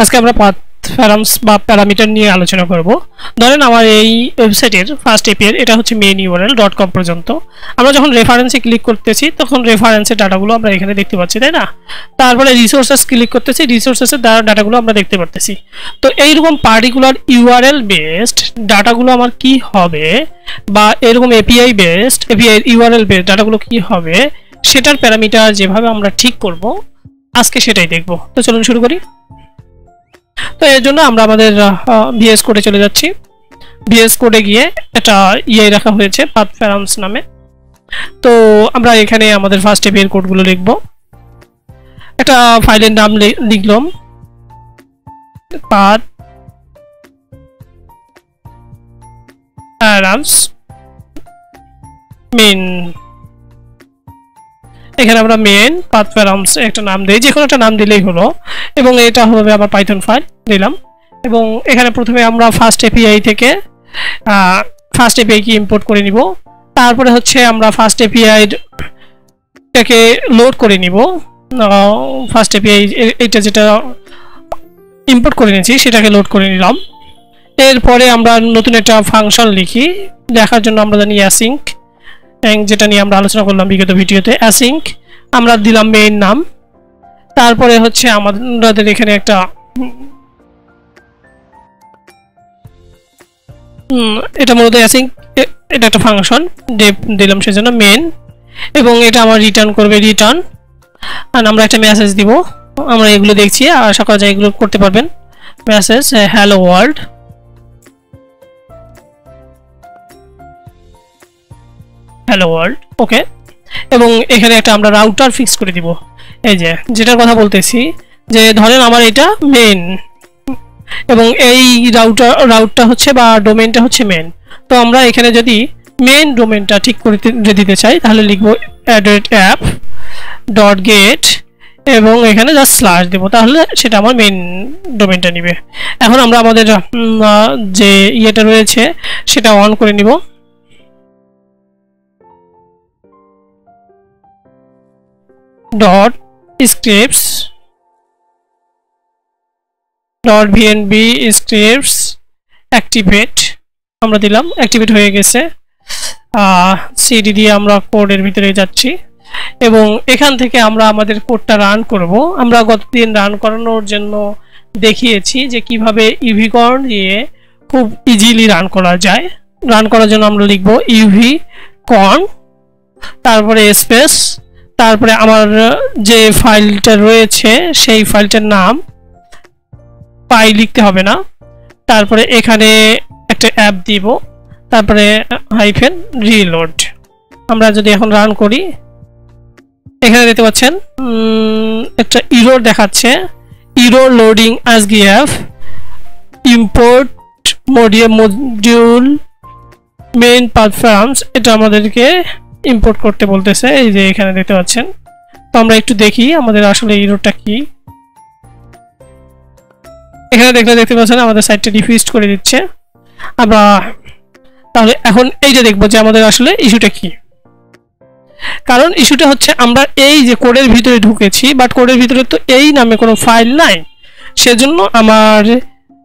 আজকে আমরা path params বা প্যারামিটার নিয়ে আলোচনা করব। ধরেন আমার এই ওয়েবসাইটের ফার্স্ট এপিআই এটা হচ্ছে mainurl.com পর্যন্ত। আমরা যখন রেফারেন্সে ক্লিক করতেছি তখন রেফারেন্সের ডাটাগুলো আমরা এখানে দেখতে পাচ্ছি, তাই না? তারপরে রিসোর্সেস ক্লিক করতেছি, রিসোর্সেসের ডাটাগুলো আমরা দেখতে পাচ্ছি। তো এইরকম পার্টিকুলার ইউআরএল বেসড ডাটাগুলো আমার কি হবে, বা এরকম API based API URL based ডাটাগুলো কি হবে, সেটার প্যারামিটার যেভাবে আমরা ঠিক করব আজকে সেটাই দেখব। তো চলুন শুরু করি। তো এর জন্য আমরা আমাদের ভিএস কোডে চলে যাচ্ছি। ভিএস কোডে গিয়ে এটা রাখা হয়েছে পাথ প্যারামস নামে। তো আমরা এখানে আমাদের ফার্স্ট এপিআই কোডগুলো লিখব। একটা ফাইলের নাম লিখলাম পাথ প্যারামস মেন। এখানে আমরা মেন পাথ প্যারামস একটা নাম দেই, যে কোনো একটা নাম দিলেই হলো। এবং এটা হবে আমার পাইথন ফাইল দিলাম। এবং এখানে প্রথমে আমরা ফার্স্ট এপিআই থেকে ফার্স্ট এপিআই কি ইম্পোর্ট করে নিব। তারপরে হচ্ছে আমরা ফার্স্ট এপিআই টাকে লোড করে নিব। ফার্স্ট এপিআই এটা যেটা ইম্পোর্ট করে নিয়েছি সেটাকে লোড করে নিলাম। এরপরে আমরা নতুন একটা ফাংশন লিখি, দেখার জন্য আমরা জানি অ্যাসিঙ্ক, যেটা নিয়ে আমরা আলোচনা করলাম বিগত ভিডিওতে। অ্যাসিঙ্ক আমরা দিলাম মেইন নাম। তারপরে হচ্ছে আমাদের এখানে একটা এটা মূলত অ্যাসিঙ্ক, এটা একটা ফাংশন দিলাম সেজন্য মেইন। এবং এটা আমার রিটার্ন করবে রিটার্ন, আর আমরা একটা মেসেজ দিব। আমরা এগুলো দেখছি, আশা করা যায় এগুলো করতে পারবেন। Message hello world, hello world, okay. এবং এখানে একটা আমরা রাউটার ফিক্স করে দিব। এই যেটার কথা বলতেছি, যে ধরেন আমার এটা মেন এবং এই রাউটটা হচ্ছে বা ডোমেইনটা হচ্ছে মেন। তো আমরা এখানে যদি মেন ডোমেইনটা ঠিক করে দিতে চাই তাহলে লিখবো app.get এবং এখানে জাস্ট স্ল্যাশ দেবো, তাহলে সেটা আমার মেন ডোমেইনটা নিবে। এখন আমরা আমাদের যে ইয়েটা রয়েছে সেটা অন করে নিব। .scripts .vnb scripts activate আমরা দিলাম, অ্যাক্টিভেট হয়ে গেছে। সিডি দিয়ে আমরা কোডের ভিতরে যাচ্ছি এবং এখান থেকে আমরা আমাদের কোডটা রান করব। আমরা গতদিন রান করানোর জন্য দেখিয়েছি যে কিভাবে ইউভিকর্ন দিয়ে খুব ইজিলি রান করা যায়। রান করার জন্য আমরা লিখব ইউভিকর্ন, তারপরে স্পেস, তারপরে আমার যে ফাইলটা রয়েছে সেই ফাইলটার নাম পাই লিখতে হবে না, তারপরে এখানে একটা অ্যাপ দিব, তারপরে হাইফেন রিলোড। আমরা যদি এখন রান করি, এখানে দেখতে পাচ্ছেন একটা ইরর দেখাচ্ছে, error loading asgf import module main path params. এটা আমাদেরকে ইম্পোর্ট করতে বলতেছে, এই যে এখানে দেখতে পাচ্ছেন। তো আমরা একটু দেখি আমাদের আসলে ইররটা কি। এখানে দেখতে পাচ্ছেন আমাদের সাইটটা ডিফিউজড করে দিচ্ছে। আমরা তাহলে এখন এইটা দেখবো যে আমাদের আসলে ইস্যুটা কি। কারণ ইস্যুটা হচ্ছে আমরা এই যে কোডের ভিতরে ঢুকেছি, বাট কোডের ভিতরে তো এই নামে কোনো ফাইল নাই। সেজন্য আমার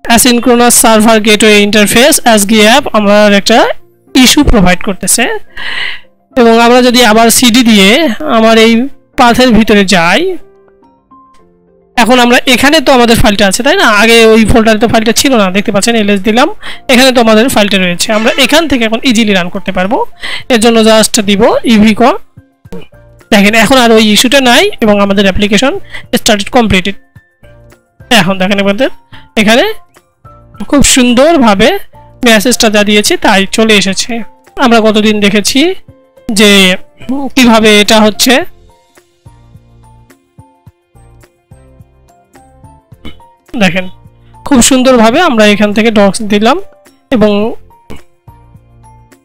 asynchronous server gateway interface asgf আমার একটা ইস্যু প্রোভাইড করতেছে। এবং আমরা যদি আবার সিডি দিয়ে আমার এই পাথের ভিতরে যাই, এখন আমরা এখানে তো আমাদের ফাইলটা আছে, তাই না? আগে ওই ফোল্ডারে তো ফাইলটা ছিল না, দেখতে পাচ্ছেন এলএস দিলাম, এখানে তো আমাদের ফাইলটা রয়েছে। আমরা এখান থেকে এখন ইজিলি রান করতে পারবো। এর জন্য জাস্ট দিব ইউভিকর্ন। দেখেন এখন আর ওই ইস্যুটা নাই এবং আমাদের অ্যাপ্লিকেশন স্টার্টেড কমপ্লিটেড। এখন দেখেন আমাদের এখানে খুব সুন্দরভাবে মেসেজটা যা দিয়েছি তাই চলে এসেছে। আমরা কতদিন দেখেছি যে কিভাবে এটা হচ্ছে। দেখেন খুব সুন্দরভাবে আমরা এখান থেকে ডক্স দিলাম এবং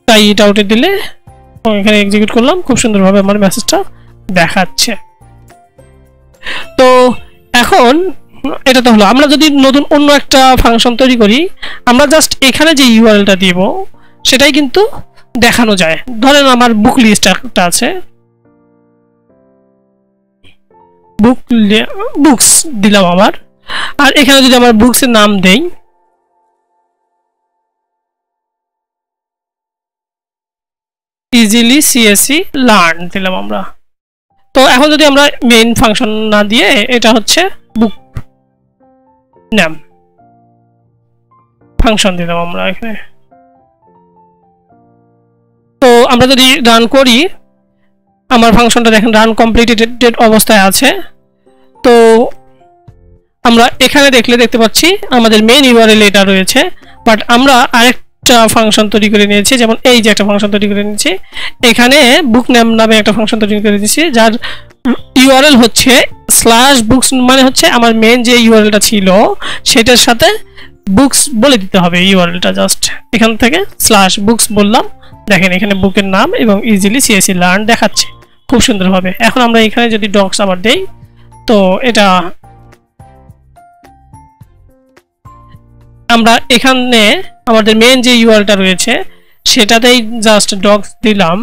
তাই এটা আউটে দিলে এখানে এক্সিকিউট করলাম, খুব সুন্দরভাবে আমার মেসেজটা দেখাচ্ছে। তো এখন এটা তো হলো। আমরা যদি নতুন অন্য একটা ফাংশন তৈরি করি, আমরা জাস্ট এখানে যে ইউআরএলটা দিব সেটাই কিন্তু দেখানো যায়। ধরেন আমার বুক লিস্ট একটা আছে, বুকস দিলাম আমার। আর এখানে যদি আমরা বুকসের নাম দেই, ইজিলি সিএসসি লার্ন দিলাম আমরা। তো এখন যদি আমরা মেইন ফাংশন না দিয়ে এটা হচ্ছে বুক নাম ফাংশন দিলাম আমরা এখানে। তো আমরা যদি রান করি, আমার ফাংশনটা দেখেন রান কমপ্লিটেড অবস্থায় আছে। তো আমরা এখানে দেখতে পাচ্ছি আমাদের মেইন ইউআরএল এটা রয়েছে, বাট আমরা আরেকটা ফাংশন তৈরি করে নিয়েছি, যেমন এই যে একটা ফাংশন তৈরি করে নিয়েছি, এখানে বুক নেম নামে একটা ফাংশন তৈরি করে দিয়েছি যার ইউআরএল হচ্ছে /books, মানে হচ্ছে আমার মেইন যে ইউআরএলটা ছিল সেটার সাথে বুকস বলে দিতে হবে ইউআরএলটা। জাস্ট এখান থেকে /books বললাম, দেখেন এখানে বুকের নাম এবং ইজিলি সিএসসি লার্ন দেখাচ্ছে খুব সুন্দরভাবে। এখন আমরা এখানে যদি ডক্স আবার দেই, তো এটা আমরা এখানে আমাদের মেইন যে ইউআরএলটা রয়েছে সেটাতেই জাস্ট ডক্স দিলাম,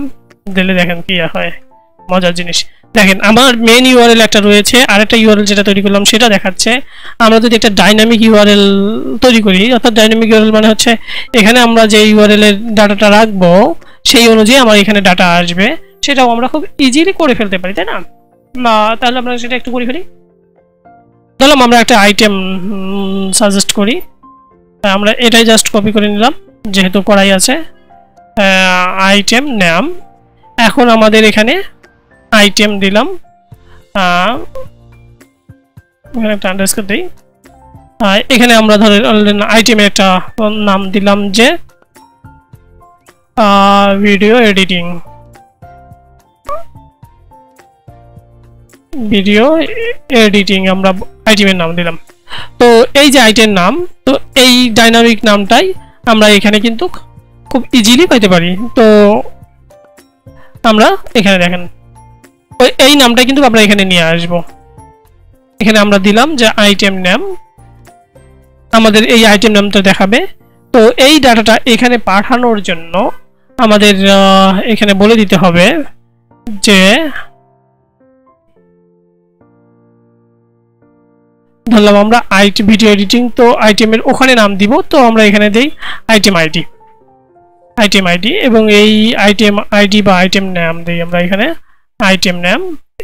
দিলে দেখেন কি হয়, মজার জিনিস। দেখেন আমার মেইন ইউআরএল একটা রয়েছে, আরেকটা ইউআরএল যেটা তৈরি করলাম সেটা দেখাচ্ছে। আমরা যদি একটা ডাইনামিক ইউআরএল তৈরি করি, অর্থাৎ ডাইনামিক ইউআরএল মানে হচ্ছে এখানে আমরা যে ইউআরএল এর ডাটাটা রাখবো সেই অনুযায়ী আমার এখানে ডাটা আসবে, সেটাও আমরা খুব ইজিলি করে ফেলতে পারি, তাই না? তাহলে আমরা সেটা একটু করে ফেলি। ধরলাম আমরা একটা আইটেম সাজেস্ট করি, আমরা এটাই জাস্ট কপি করে নিলাম যেহেতু করাই আছে, আইটেম নাম। এখন আমাদের এখানে আইটেম দিলাম, এখানে একটা আন্ডারস্কোর দিই, এখানে আমরা ধরেন আইটেমের একটা নাম দিলাম যে ভিডিও এডিটিং, আমরা আইটেমের নাম দিলাম। তো এই যে আইটেমের নাম, তো এই ডাইনামিক নামটাই আমরা এখানে কিন্তু খুব ইজিলি পাইতে পারি। তো আমরা এখানে দেখেন এই নামটা কিন্তু আমরা এখানে নিয়ে আসব, এখানে আমরা দিলাম যে আইটেম নাম, আমাদের এই আইটেম নামটা দেখাবে। তো এই ডাটাটা এখানে পাঠানোর জন্য আমাদের এখানে বলে দিতে হবে যে ধরলাম আমরা ভিডিও এডিটিং, তো আইটেমের ওখানে নাম দিব, তো আমরা এখানে দেই আইটেম আইডি এবং এই আইটেম আইডি বা আইটেম নাম দেই আমরা এখানে আইটেম নাম,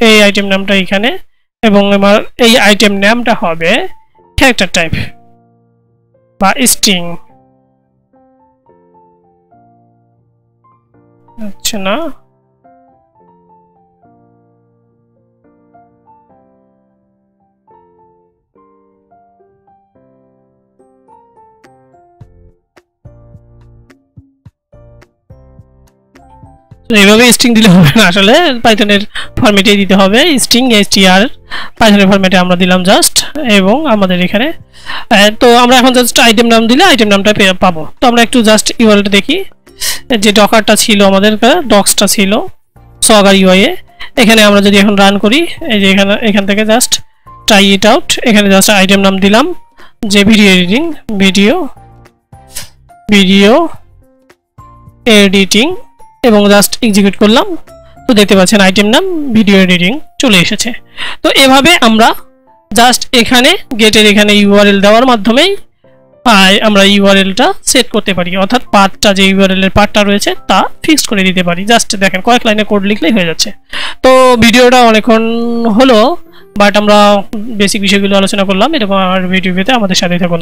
এই আইটেম নামটা এখানে, এবং আমার এই আইটেম নামটা হবে ক্যারেক্টার টাইপ বা স্ট্রিং। আচ্ছা না, এইভাবে স্ট্রিং দিলে হবে না, আসলে পাইথনের ফরম্যাটে দিতে হবে স্ট্রিং str, পাইথনের ফরম্যাটে আমরা দিলাম জাস্ট, এবং আমাদের এখানে তো আমরা এখন জাস্ট আইটেম নাম দিলে আইটেম নামটা পাবো। তো আমরা একটু জাস্ট ইউআরএলটা দেখি, যে ডকারটা ছিল আমাদের ডক্সটা ছিল সগার ইউআই এ, এখানে আমরা যদি এখন রান করি, এই যে এখান থেকে জাস্ট ট্রাই ইট আউট, এখানে জাস্ট আইটেম নাম দিলাম যে ভিডিও এডিটিং, ভিডিও এডিটিং, এবং জাস্ট এক্সিকিউট করলাম। তো দেখতে পাচ্ছেন আইটেম নাম ভিডিও এডিটিং চলে এসেছে। তো এভাবে আমরা জাস্ট এখানে গেটের এখানে ইউআরএল দেওয়ার মাধ্যমেই আমরা ইউআরএলটা সেট করতে পারি, অর্থাৎ পার্টটা যে ইউআরএল এর পার্টটা রয়েছে তা ফিক্স করে দিতে পারি। জাস্ট দেখেন কয়েক লাইনে কোড লিখলেই হয়ে যাচ্ছে। তো ভিডিওটা অনেকক্ষণ হলো, বাট আমরা বেসিক বিষয়গুলো আলোচনা করলাম। এরকম আর ভিডিও পেতে আমাদের সাথে থাকুন।